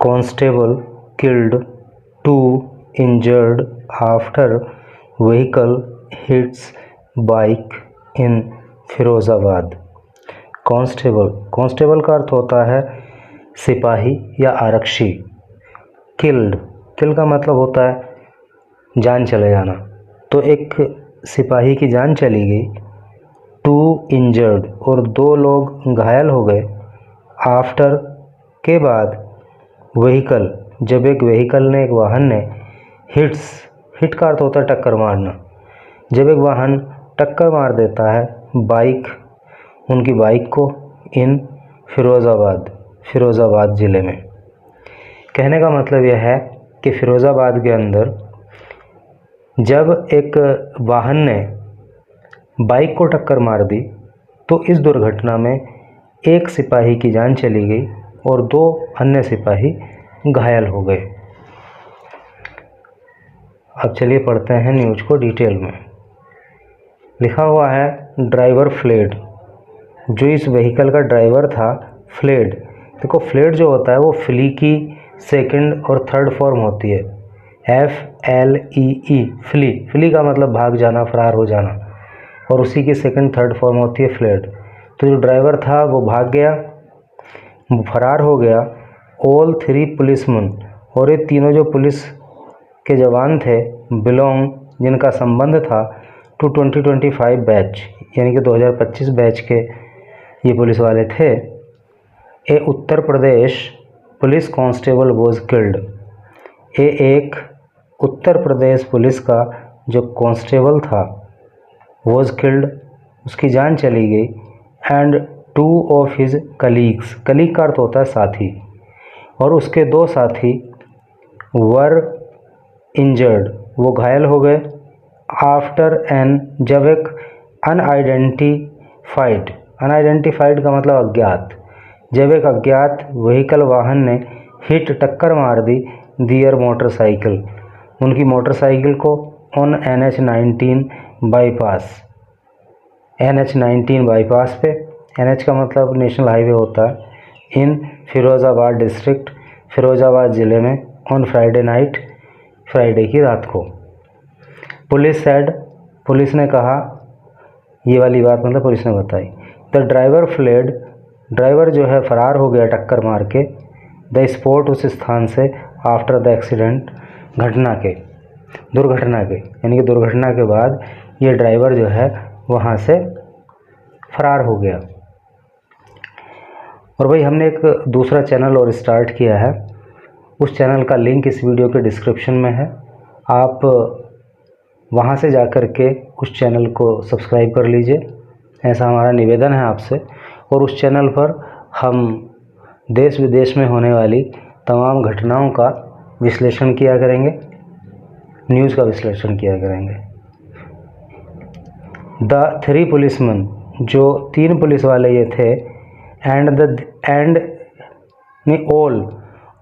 Constable killed, 2 injured after vehicle hits bike in Firozabad. Constable का अर्थ होता है सिपाही या आरक्षी। किल्ड का मतलब होता है जान चले जाना। तो एक सिपाही की जान चली गई। 2 इंजर्ड और 2 लोग घायल हो गए। आफ्टर के बाद व्हीकल, जब एक व्हीकल ने, एक वाहन ने हिट का अर्थ होता है टक्कर मारना। जब एक वाहन टक्कर मार देता है बाइक, उनकी बाइक को, इन फिरोज़ाबाद ज़िले में। कहने का मतलब यह है कि फिरोज़ाबाद के अंदर जब एक वाहन ने बाइक को टक्कर मार दी तो इस दुर्घटना में एक सिपाही की जान चली गई और 2 अन्य सिपाही घायल हो गए। अब चलिए पढ़ते हैं न्यूज़ को डिटेल में। लिखा हुआ है ड्राइवर फ्लेड। जो इस व्हीकल का ड्राइवर था फ्लेड। देखो फ्लेड जो होता है वो फ्ली की सेकंड और थर्ड फॉर्म होती है। FLEE फ्ली का मतलब भाग जाना, फरार हो जाना, और उसी की सेकंड थर्ड फॉर्म होती है फ्लेड। तो जो ड्राइवर था वो भाग गया, वो फरार हो गया। ऑल 3 पुलिसमैन, और ये तीनों जो पुलिस के जवान थे, बिलोंग, जिनका संबंध था टू 2025 बैच, यानी कि 2025 बैच के ये पुलिस वाले थे। ए Uttar Pradesh police constable was killed. एक उत्तर प्रदेश पुलिस का जो कांस्टेबल था वॉज किल्ड, उसकी जान चली गई। And 2 of his colleagues, colleague का अर्थ होता है साथी, और उसके 2 साथी वर इंजर्ड, वो घायल हो गए। आफ्टर एन, जब एक अनआइडेंटिफाइड का मतलब अज्ञात, जब एक अज्ञात व्हीकल वाहन ने टक्कर मार दी दियर मोटरसाइकिल, उनकी मोटरसाइकिल को, ऑन NH19 बाईपास पे। NH का मतलब नेशनल हाईवे होता है। इन फिरोज़ाबाद डिस्ट्रिक्ट, फिरोज़ाबाद ज़िले में, ऑन फ्राइडे नाइट, फ्राइडे की रात को। पुलिस सेड, पुलिस ने कहा, ये वाली बात मतलब पुलिस ने बताई। द ड्राइवर फ्लेड, ड्राइवर जो है फरार हो गया टक्कर मार के। द स्पॉट, उस स्थान से। आफ्टर द एक्सीडेंट, दुर्घटना के, यानी कि दुर्घटना के बाद ये ड्राइवर जो है वहाँ से फरार हो गया। और भाई हमने एक दूसरा चैनल और स्टार्ट किया है, उस चैनल का लिंक इस वीडियो के डिस्क्रिप्शन में है। आप वहाँ से जा कर के उस चैनल को सब्सक्राइब कर लीजिए, ऐसा हमारा निवेदन है आपसे। और उस चैनल पर हम देश विदेश में होने वाली तमाम घटनाओं का विश्लेषण किया करेंगे, न्यूज़ का विश्लेषण किया करेंगे। द 3 पुलिसमैन, जो 3 पुलिस वाले ये थे, and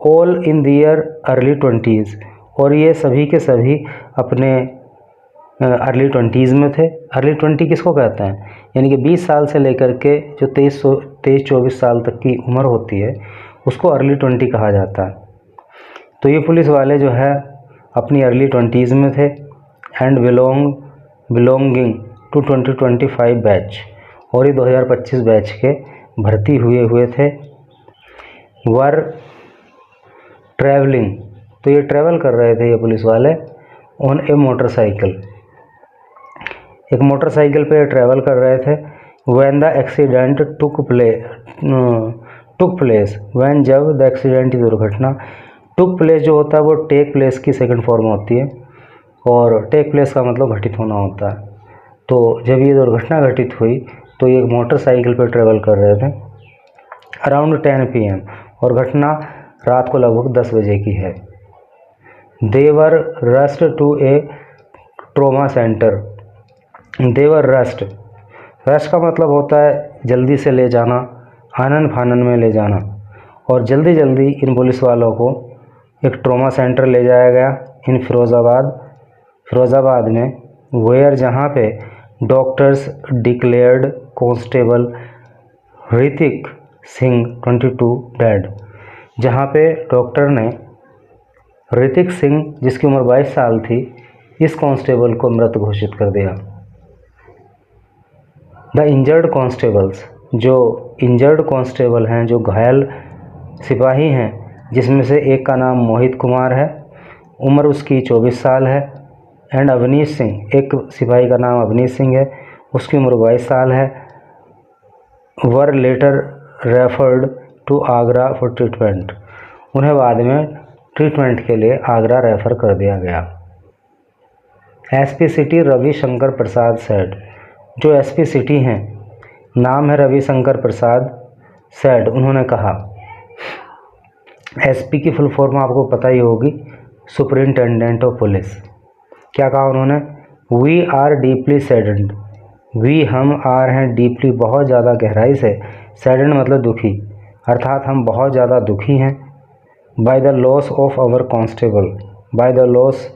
all in their early 20s, और ये सभी के सभी अपने अर्ली 20s में थे। अर्ली 20 किसको कहते हैं, यानी कि 20 साल से लेकर के जो 23-24 साल तक की उम्र होती है उसको अर्ली 20 कहा जाता है। तो ये पुलिस वाले जो है अपनी अर्ली 20s में थे। एंड बिलोंगिंग टू 2025 बैच, और ये 2025 बैच के भर्ती हुए थे। वर ट्रैवलिंग, तो ये ट्रैवल कर रहे थे ये पुलिस वाले, ऑन ए मोटरसाइकिल, एक मोटरसाइकिल पे ट्रैवल कर रहे थे। When the accident took place, when, जब, द एक्सीडेंट, दुर्घटना, टुक प्लेस जो होता है वो टेक प्लेस की सेकंड फॉर्म होती है, और टेक प्लेस का मतलब घटित होना होता है। तो जब ये दुर्घटना घटित हुई तो ये मोटरसाइकिल पर ट्रैवल कर रहे थे अराउंड 10 PM, और घटना रात को लगभग 10 बजे की है। They were rushed to a trauma centre, they were rushed का मतलब होता है जल्दी से ले जाना, आनन फानन में ले जाना, और जल्दी इन पुलिस वालों को एक ट्रॉमा सेंटर ले जाया गया इन फिरोज़ाबाद में, वेयर, जहाँ पे doctors declared constable Hrithik Singh 22 dead, जहाँ पे डॉक्टर ने ऋतिक सिंह, जिसकी उम्र 22 साल थी, इस कांस्टेबल को मृत घोषित कर दिया। द इंजर्ड कांस्टेबल्स, जो इंजर्ड कांस्टेबल हैं, जो घायल सिपाही हैं, जिसमें से एक का नाम मोहित कुमार है, उम्र उसकी 24 साल है, एंड अवनीश सिंह, एक सिपाही का नाम अवनीश सिंह है, उसकी उम्र 22 साल है, were later referred to Agra for treatment. उन्हें बाद में ट्रीटमेंट के लिए आगरा रेफ़र कर दिया गया। एसपी सिटी रविशंकर प्रसाद सेड, जो एसपी सिटी हैं, नाम है रविशंकर प्रसाद सेड, उन्होंने कहा, एसपी की फुल फॉर्म आपको पता ही होगी, सुपरिंटेंडेंट ऑफ पुलिस। क्या कहा उन्होंने? We are deeply saddened, we हम आर हैं डीपली बहुत ज़्यादा गहराई से, सैडेंड मतलब दुखी, अर्थात हम बहुत ज़्यादा दुखी हैं, by the loss of our constable, by the loss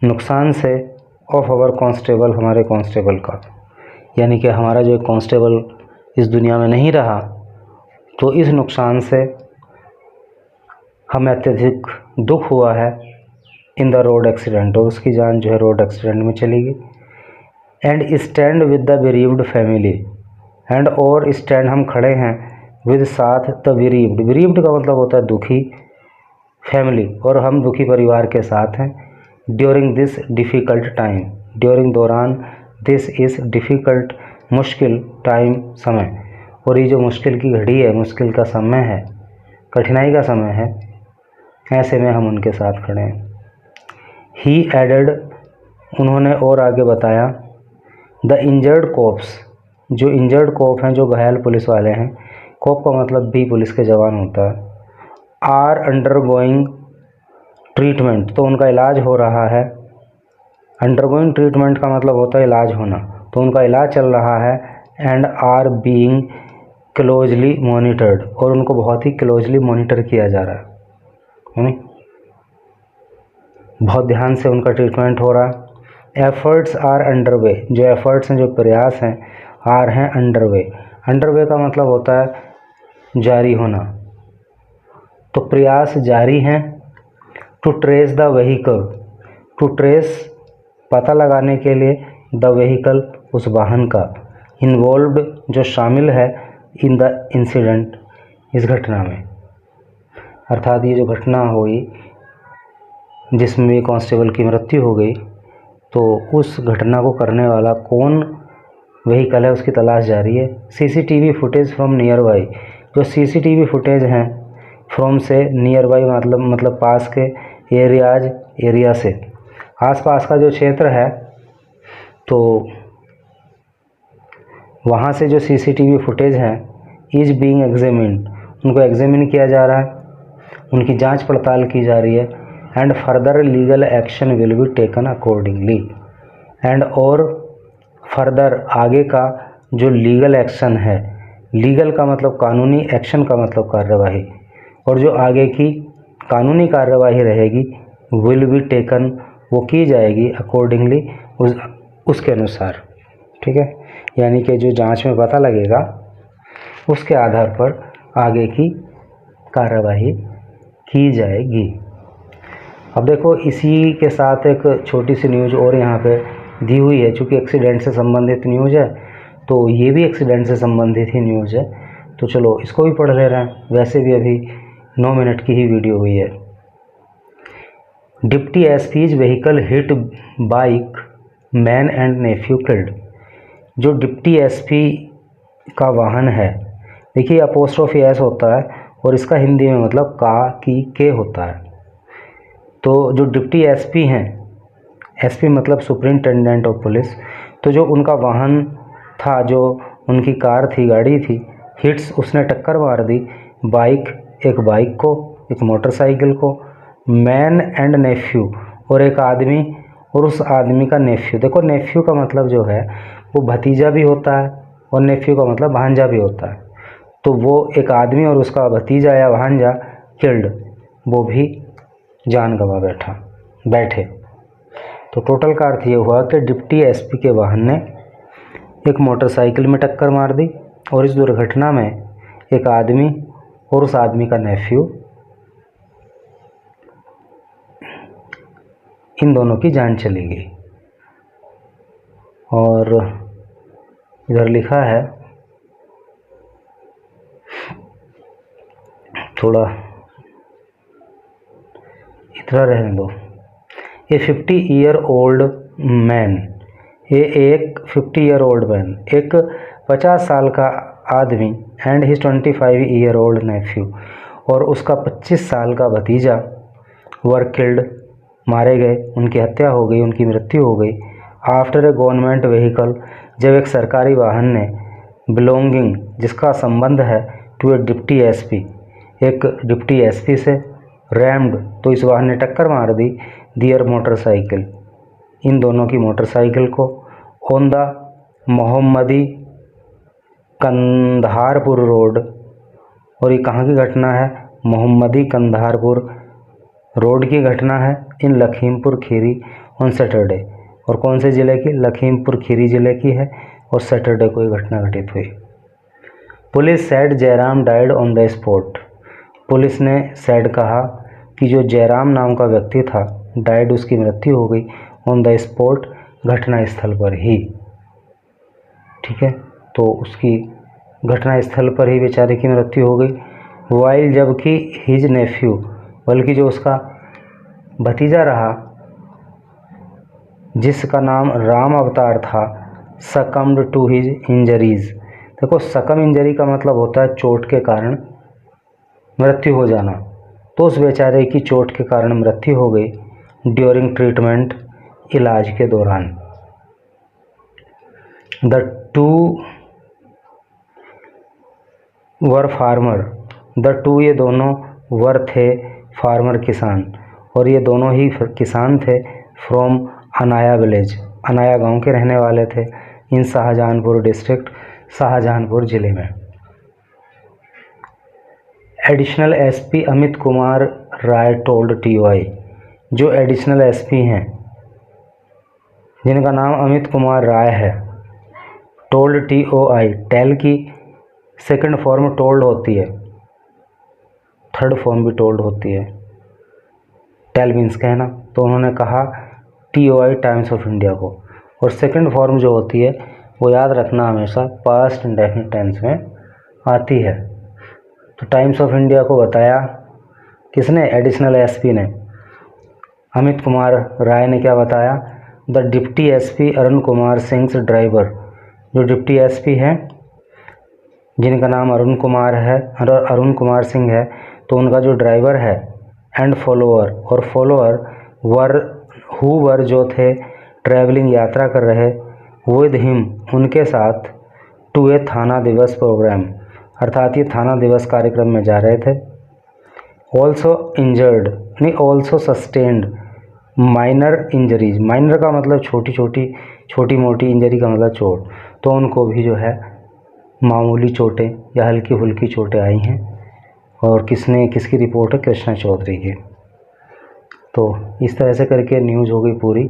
नुकसान से, ऑफ आवर कांस्टेबल हमारे कांस्टेबल का, यानी कि हमारा जो एक कांस्टेबल इस दुनिया में नहीं रहा, तो इस नुकसान से हमें अत्यधिक दुख हुआ है इन द रोड एक्सीडेंट, और उसकी जान जो है रोड एक्सीडेंट में चली गई। And stand with the bereaved family, and और स्टैंड हम खड़े हैं, विद साथ द बेरीव्ड, बेरीव्ड का मतलब होता है दुखी, फैमिली, और हम दुखी परिवार के साथ हैं। During this difficult time, during दौरान, दिस इज़ डिफ़िकल्ट मुश्किल, टाइम समय, और ये जो मुश्किल की घड़ी है, मुश्किल का समय है, कठिनाई का समय है, ऐसे में हम उनके साथ खड़े हैं। ही एडेड, उन्होंने और आगे बताया, द इंजर्ड कोप्स, जो इंजर्ड कोप हैं, जो घायल पुलिस वाले हैं, कोप का मतलब भी पुलिस के जवान होता है, आर अंडरगोइंग ट्रीटमेंट, तो उनका इलाज हो रहा है। अंडरगोइंग ट्रीटमेंट का मतलब होता है इलाज होना, तो उनका इलाज चल रहा है। And are being closely monitored, और उनको बहुत ही क्लोजली मॉनिटर किया जा रहा है, बहुत ध्यान से उनका ट्रीटमेंट हो रहा है। एफर्ट्स आर अंडरवे, जो एफर्ट्स हैं, जो प्रयास हैं, आर हैं अंडरवे, अंडरवे का मतलब होता है जारी होना, तो प्रयास जारी हैं। To trace the vehicle, to trace पता लगाने के लिए, द व्हीकल उस वाहन का, इन्वॉल्व्ड जो शामिल है, इन द इंसिडेंट इस घटना में, अर्थात ये जो घटना हुई जिसमें कांस्टेबल की मृत्यु हो गई, तो उस घटना को करने वाला कौन व्हीकल है उसकी तलाश जारी है। CCTV footage from near by, जो सीसीटीवी फुटेज हैं फ्रॉम से, नियर बाई मतलब पास के, एरियाज एरिया से, आसपास का जो क्षेत्र है, तो वहाँ से जो सीसीटीवी फुटेज हैं, इज़ बीइंग एग्जामिन्ड, उनको एग्जामिन किया जा रहा है, उनकी जांच पड़ताल की जा रही है। And further legal action will be taken accordingly, and और फर्दर आगे का जो लीगल एक्शन है, लीगल का मतलब कानूनी, एक्शन का मतलब कार्यवाही, और जो आगे की कानूनी कार्यवाही रहेगी, विल बी टेकन, वो की जाएगी अकॉर्डिंगली, उसके अनुसार, ठीक है, यानी कि जो जांच में पता लगेगा उसके आधार पर आगे की कार्यवाही की जाएगी। अब देखो, इसी के साथ एक छोटी सी न्यूज़ और यहाँ पे दी हुई है, चूँकि एक्सीडेंट से संबंधित न्यूज़ है, तो ये भी एक्सीडेंट से संबंधित ही न्यूज़ है, तो चलो इसको भी पढ़ ले रहे हैं। वैसे भी अभी 9 मिनट की ही वीडियो हुई है। Deputy SP's vehicle hit bike, man and nephew killed, जो डिप्टी एसपी का वाहन है, देखिए अपोस्ट्रोफी एस होता है, और इसका हिंदी में मतलब का की के होता है। तो जो डिप्टी एसपी हैं, एसपी मतलब सुपरिंटेंडेंट ऑफ पुलिस, तो जो उनका वाहन था, जो उनकी कार थी, गाड़ी थी, हिट्स, उसने टक्कर मार दी बाइक, एक बाइक को, एक मोटरसाइकिल को, मैन एंड नेफ्यू, और एक आदमी और उस आदमी का नेफ्यू। देखो नेफ्यू का मतलब जो है वो भतीजा भी होता है, और नेफ्यू का मतलब भांजा भी होता है। तो वो एक आदमी और उसका भतीजा या भांजा किल्ड, वो भी जान गंवा बैठे। तो टोटल का अर्थ ये हुआ कि डिप्टी एसपी के वाहन ने एक मोटरसाइकिल में टक्कर मार दी, और इस दुर्घटना में एक आदमी और उस आदमी का नेफ्यू इन दोनों की जान चली गई। और इधर लिखा है, थोड़ा इतना रहने दो। ए 50-year-old मैन, एक 50-year-old मैन, एक 50 साल का आदमी, एंड हिज 25-year-old नेफ्यू, और उसका 25 साल का भतीजा, वर किल्ड, मारे गए, उनकी हत्या हो गई, उनकी मृत्यु हो गई। आफ्टर ए गवर्नमेंट व्हीकल, जब एक सरकारी वाहन ने, बिलोंगिंग, जिसका संबंध है, टू ए डिप्टी एसपी, एक डिप्टी एसपी से, रैम्ड, तो इस वाहन ने टक्कर मार दी, दियर मोटरसाइकिल, इन दोनों की मोटरसाइकिल को, ऑन द मोहम्मदी कंधारपुर रोड, और ये कहाँ की घटना है, मोहम्मदी कंधारपुर रोड की घटना है, इन लखीमपुर खीरी, ऑन सैटरडे, और कौन से ज़िले की, लखीमपुर खीरी ज़िले की है, और सैटरडे को ये घटना घटित हुई। Police said Jairam died on the spot, police ने सेड कहा कि जो जयराम नाम का व्यक्ति था, डाइड, उसकी मृत्यु हो गई, ऑन द स्पॉट, घटना स्थल पर ही। ठीक है, तो उसकी घटना स्थल पर ही बेचारे की मृत्यु हो गई। वाइल, जबकि हिज नेफ्यू, बल्कि जो उसका भतीजा रहा, जिसका नाम राम अवतार था, सकम्ड टू हिज इंजरीज। देखो, सकम इंजरी का मतलब होता है चोट के कारण मृत्यु हो जाना, तो उस बेचारे की चोट के कारण मृत्यु हो गई, ड्यूरिंग ट्रीटमेंट, इलाज के दौरान। The two were farmer, the two, ये दोनों, वर थे, फार्मर, किसान, और ये दोनों ही किसान थे, फ्रॉम अनाया विलेज, अनाया गांव के रहने वाले थे, इन शाहजहानपुर डिस्ट्रिक्ट, शाहजहानपुर ज़िले में। Additional SP Amit Kumar Rai told TOI, जो एडिशनल एसपी हैं, जिनका नाम अमित कुमार राय है, टोल्ड टीओआई, टेल की सेकंड फॉर्म टोल्ड होती है, थर्ड फॉर्म भी टोल्ड होती है, टेल मीन्स कहना, तो उन्होंने कहा टीओआई टाइम्स ऑफ इंडिया को, और सेकंड फॉर्म जो होती है वो याद रखना हमेशा पास्ट इंडेफिनिट टेंस में आती है। तो टाइम्स ऑफ इंडिया को बताया किसने, एडिशनल एसपी ने, अमित कुमार राय ने क्या बताया, the deputy SP Arun Kumar Singh driver, जो डिप्टी एसपी हैं, जिनका नाम अरुण कुमार है, अरुण कुमार सिंह है, तो उनका जो ड्राइवर है, एंड फॉलोअर, और फॉलोअर, वर जो थे, ट्रैवलिंग, यात्रा कर रहे, विद हिम, उनके साथ, टू ए थाना दिवस प्रोग्राम, अर्थात ये थाना दिवस कार्यक्रम में जा रहे थे। ऑल्सो इंजर्ड, नहीं, also sustained minor injuries, minor का मतलब छोटी मोटी, इंजरी का मतलब चोट, तो उनको भी जो है मामूली चोटें या हल्की फुल्की चोटें आई हैं। और किसकी रिपोर्ट है, कृष्णा चौधरी की। तो इस तरह से करके न्यूज़ हो गई पूरी।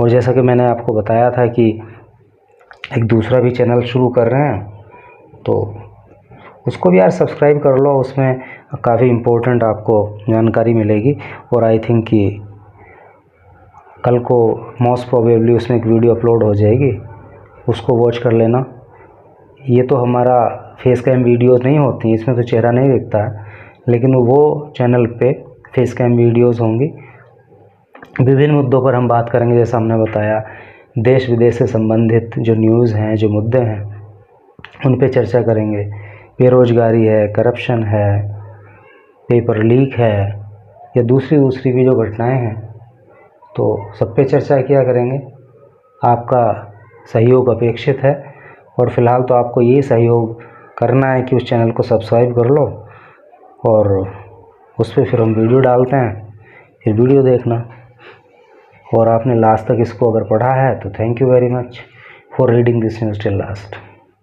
और जैसा कि मैंने आपको बताया था कि एक दूसरा भी चैनल शुरू कर रहे हैं, तो उसको भी यार सब्सक्राइब कर लो, उसमें काफ़ी इम्पोर्टेंट आपको जानकारी मिलेगी। और आई थिंक कि कल को मोस्ट प्रोबेबली उसमें एक वीडियो अपलोड हो जाएगी, उसको वॉच कर लेना। ये तो हमारा फेस कैम वीडियोज़ नहीं होती, इसमें तो चेहरा नहीं दिखता है, लेकिन वो चैनल पे फेस कैम वीडियोज़ होंगी। विभिन्न मुद्दों पर हम बात करेंगे, जैसा हमने बताया, देश विदेश से संबंधित जो न्यूज़ हैं, जो मुद्दे हैं, उन पे चर्चा करेंगे। बेरोज़गारी है, करप्शन है, पेपर लीक है, या दूसरी भी जो घटनाएं हैं, तो सब पे चर्चा किया करेंगे। आपका सहयोग अपेक्षित है, और फ़िलहाल तो आपको ये सहयोग करना है कि उस चैनल को सब्सक्राइब कर लो, और उस पर फिर हम वीडियो डालते हैं, फिर वीडियो देखना। और आपने लास्ट तक इसको अगर पढ़ा है तो thank you very much for reading this news till last.